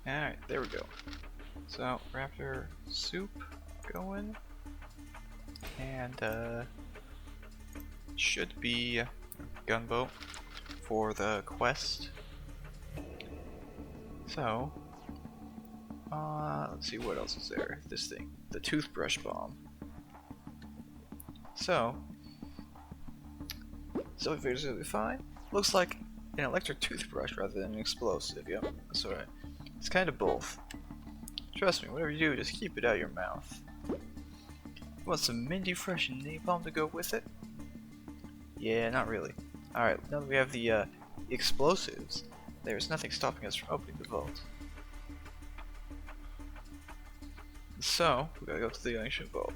Alright, there we go. So, raptor soup going. And, should be a gunboat for the quest. So, let's see what else is there. This thing, the toothbrush bomb. So it figures it'll be fine. Looks like an electric toothbrush rather than an explosive. Yep, that's alright. It's kind of both. Trust me, whatever you do, just keep it out of your mouth. Want some minty fresh napalm to go with it? Yeah, not really. Alright, now that we have the explosives, there's nothing stopping us from opening the vault. So, we gotta go to the ancient vault.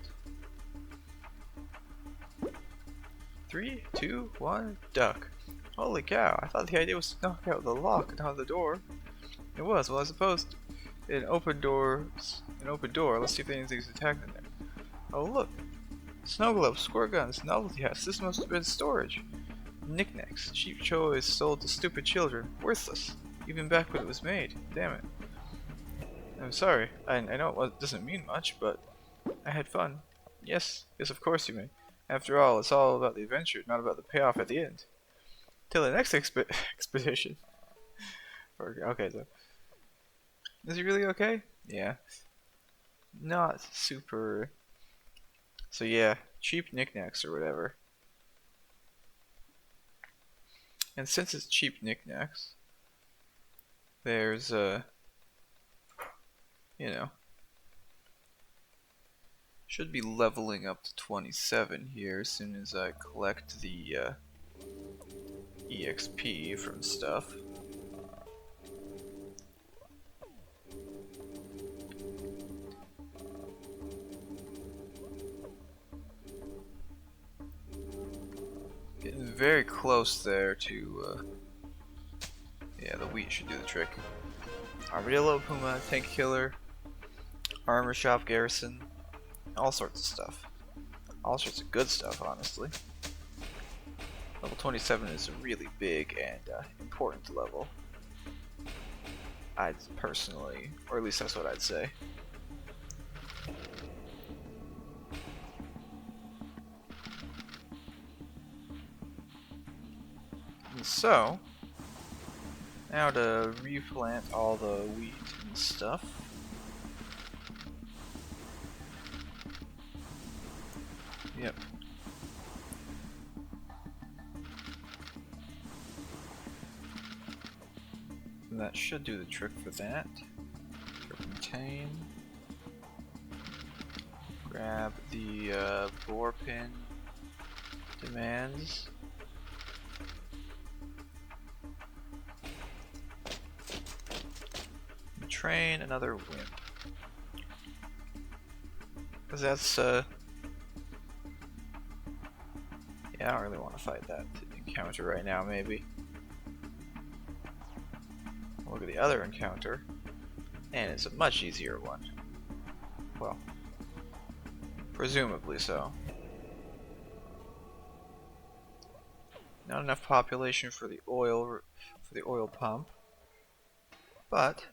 3, 2, 1, duck. Holy cow, I thought the idea was to knock out the lock and not the door. It was, well I suppose an open door, let's see if anything's attacked in there. Oh look, snow globes, squirt guns, novelty hats, this must have been storage. Knickknacks, cheap toys sold to stupid children, worthless, even back when it was made, damn it. I'm sorry, I know it doesn't mean much, but I had fun. Yes, of course you may. After all, it's all about the adventure, not about the payoff at the end. Till the next expedition. Okay, so. Is he really okay? Yeah. Not super. So yeah, cheap knickknacks or whatever. And since it's cheap knickknacks, there's should be leveling up to 27 here as soon as I collect the EXP from stuff. Getting very close there to yeah, the wheat should do the trick. Armadillo, Puma, Tank Killer, Armor Shop Garrison, all sorts of stuff. All sorts of good stuff, honestly. Level 27 is a really big and important level. I'd personally, or at least that's what I'd say. And so, now to replant all the wheat and stuff. Yep. And that should do the trick for that. Contain. Grab the bore pin demands. And train another wimp. Because that's yeah, I don't really want to fight that encounter right now, maybe. Look at the other encounter, and it's a much easier one. Well, presumably so. Not enough population for the oil pump, but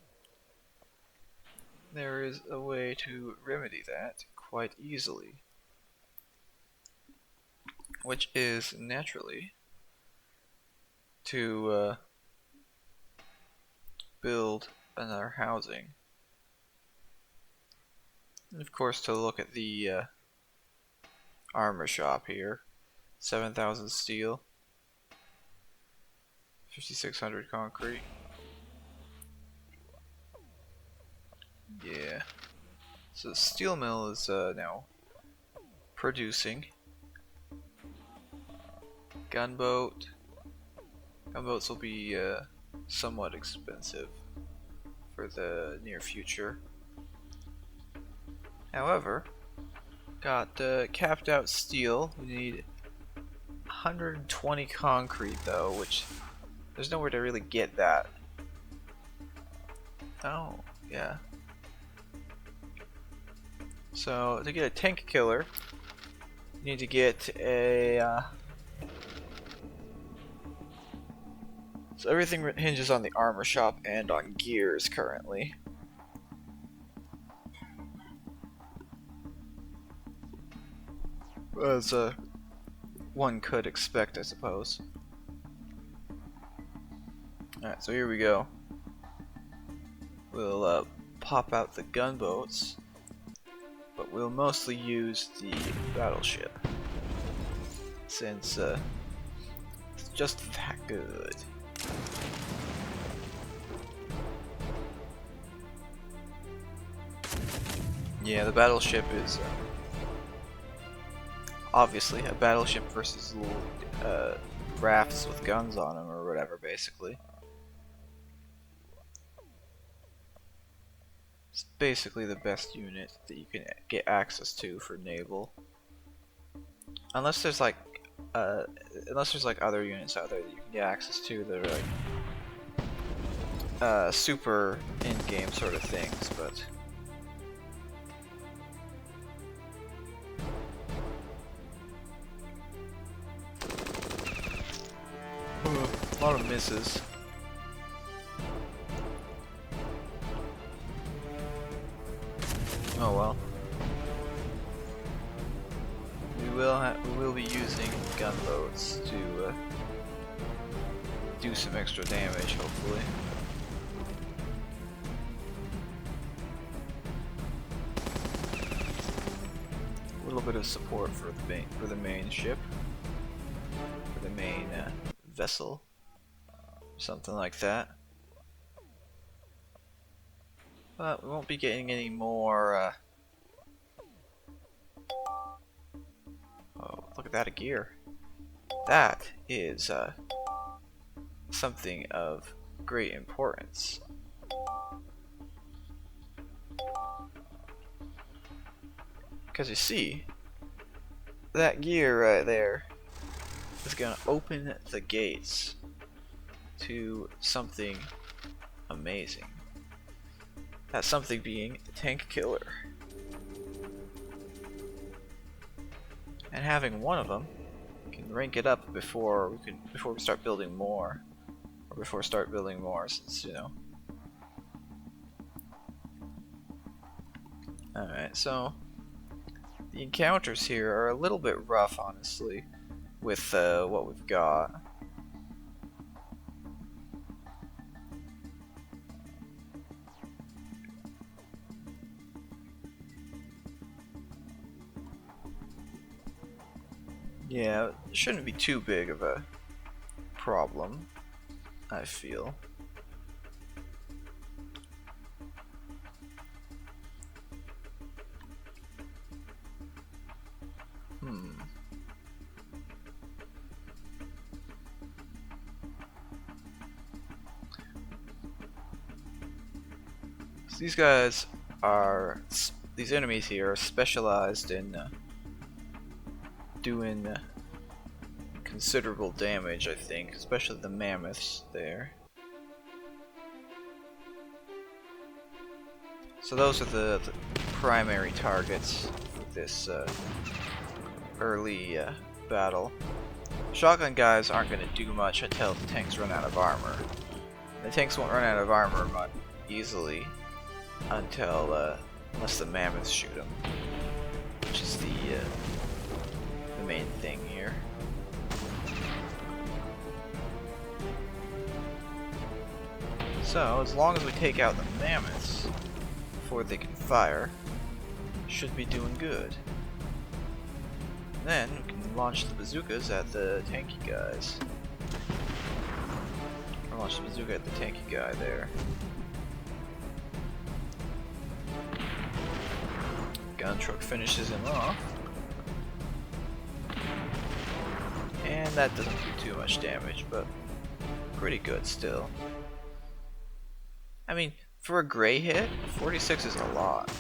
there is a way to remedy that quite easily. Which is naturally to build another housing. And of course to look at the armor shop here. 7,000 steel. 5,600 concrete. Yeah. So the steel mill is now producing. Gunboats will be somewhat expensive for the near future. However, got capped out steel. We need 120 concrete though, which there's nowhere to really get that. Oh, yeah. So to get a tank killer, you need to get a so everything hinges on the armor shop and on gears currently. as one could expect, I suppose. Alright, so here we go. We'll pop out the gunboats, but we'll mostly use the battleship, since it's just that good. Yeah, the battleship is obviously a battleship versus little rafts with guns on them or whatever, basically. It's basically the best unit that you can get access to for naval. Unless there's like other units out there that you can get access to that are like super in-game sort of things, but a lot of misses. Oh well. We will be using gunboats to do some extra damage, hopefully. A little bit of support for the main ship, for the main vessel, something like that. But we won't be getting any more. Oh, look at that, a gear. That is something of great importance. Because you see, that gear right there is going to open the gates to something amazing. That something being a tank killer. And having one of them can rank it up before we start building more, or before start building more, since you know. All right, so the encounters here are a little bit rough, honestly, with what we've got. Yeah, it shouldn't be too big of a problem, I feel. So these enemies here are specialized in doing considerable damage, I think, especially the mammoths there. So those are the primary targets for this early battle. Shotgun guys aren't going to do much until the tanks run out of armor. The tanks won't run out of armor much easily until unless the mammoths shoot them, which is the main thing here. So as long as we take out the mammoths before they can fire, should be doing good. Then we can launch the bazookas at the tanky guys. Or launch the bazooka at the tanky guy there. Gun truck finishes him off. And that doesn't do too much damage, but pretty good still. I mean, for a gray hit, 46 is a lot.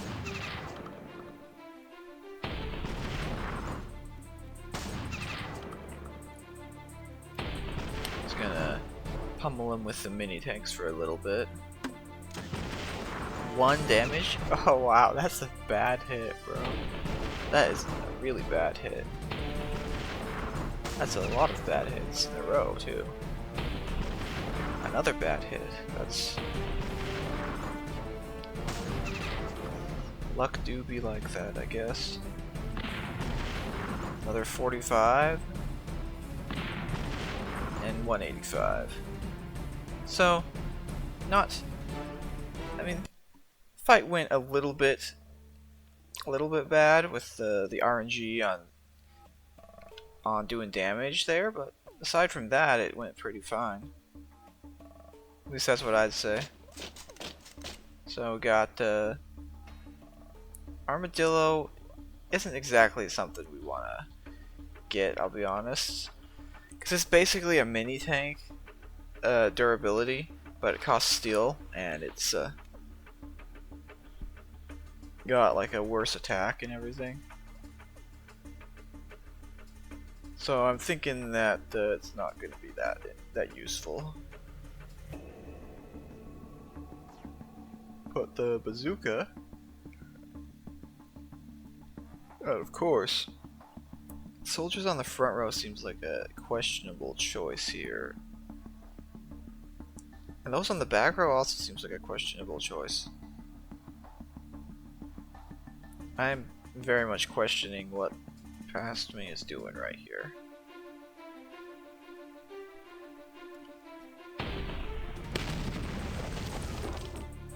Just gonna pummel him with the mini tanks for a little bit. 1 damage? Oh wow, that's a bad hit, bro. That is a really bad hit. That's a lot of bad hits in a row, too. Another bad hit. That's... luck do be like that, I guess. Another 45. And 185. So, not... I mean, fight went a little bit bad with the RNG on doing damage there, but aside from that, it went pretty fine. At least that's what I'd say. So we got Armadillo isn't exactly something we want to get, I'll be honest, because it's basically a mini tank durability, but it costs steel, and it's got like a worse attack and everything. So I'm thinking that it's not going to be that useful. Put the bazooka out, of course. Soldiers on the front row seems like a questionable choice here. And those on the back row also seems like a questionable choice. I'm very much questioning what past me is doing right here.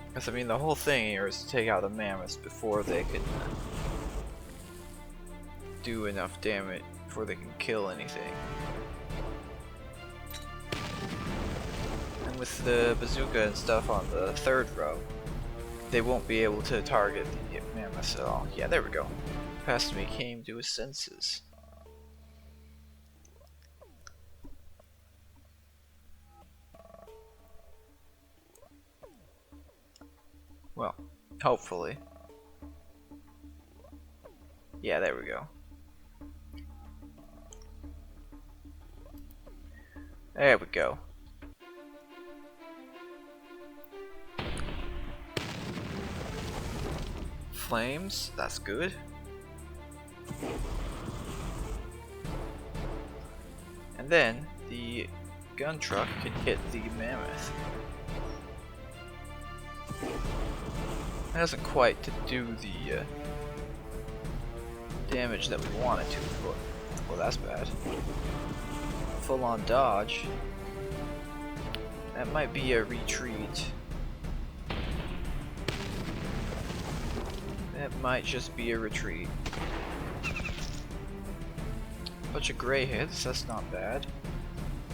Because I mean, the whole thing here is to take out the mammoths before they can do enough damage, before they can kill anything. And with the bazooka and stuff on the third row, they won't be able to target the mammoths at all. Yeah, there we go. Past me came to his senses. Well, hopefully. Yeah, there we go. There we go. Flames, that's good. And then the gun truck can hit the mammoth. It doesn't quite do the damage that we want it to, but well, that's bad. Full on dodge. That might be a retreat. That might just be a retreat. Bunch of gray hits, that's not bad.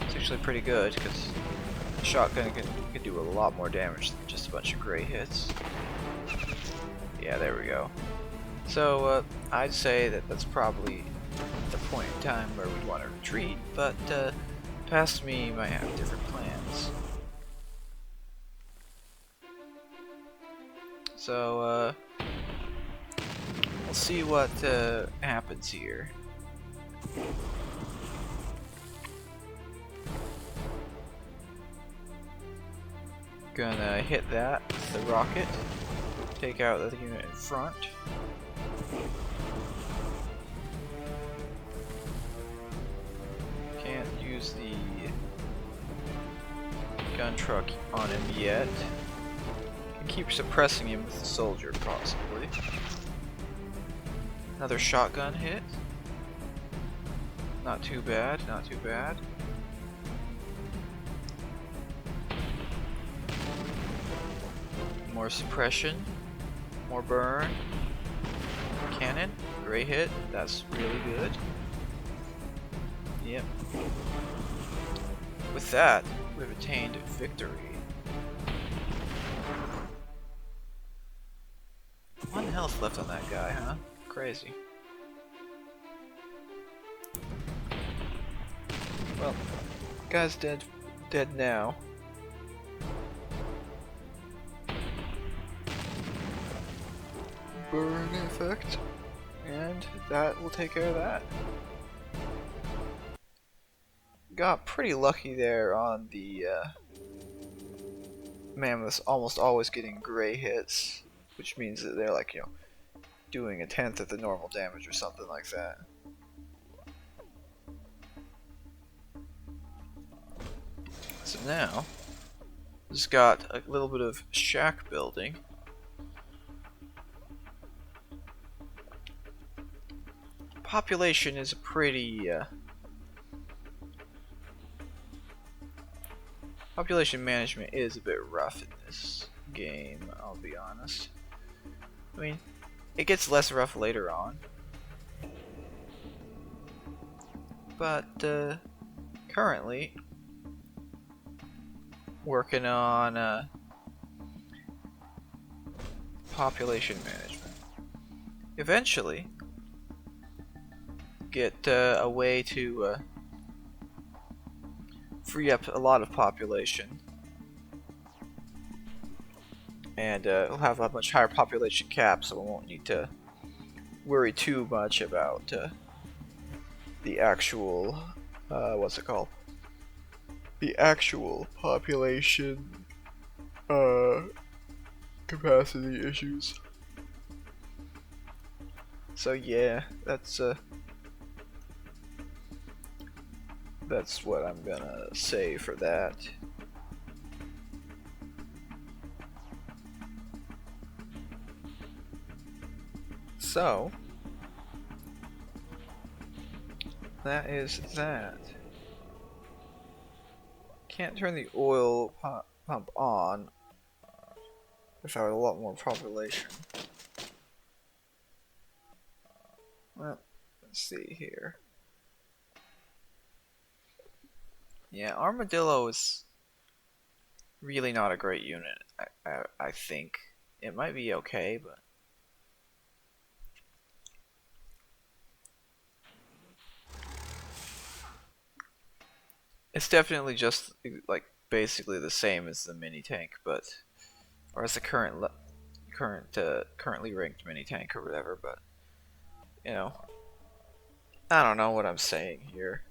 It's actually pretty good because the shotgun can do a lot more damage than just a bunch of gray hits. Yeah, there we go. So I'd say that that's probably the point in time where we'd want to retreat, but past me might have different plans. So we'll see what happens here. Gonna hit that with the rocket. Take out the unit in front. Can't use the gun truck on him yet. Can keep suppressing him with the soldier, possibly. Another shotgun hit. Not too bad, not too bad. More suppression. More burn. Cannon. Great hit. That's really good. Yep. With that, we've attained victory. One health left on that guy, huh? Crazy. Well, guy's dead now. Burn effect, and that will take care of that. Got pretty lucky there on the mammoths almost always getting gray hits, which means that they're like, you know, doing 1/10 of the normal damage or something like that. So now, just got a little bit of shack building. population is pretty population management is a bit rough in this game, I'll be honest. I mean, it gets less rough later on, but currently working on population management. Eventually get a way to free up a lot of population, and we'll have a much higher population cap, so we won't need to worry too much about the actual what's it called? The actual population capacity issues. So yeah, that's what I'm gonna say for that. So that is that. Can't turn the oil pump on if I had a lot more population. Well, let's see here. Yeah, Armadillo is really not a great unit. I think it might be okay, but it's definitely just like basically the same as the mini tank, but or as the currently ranked mini tank or whatever. But you know, I don't know what I'm saying here.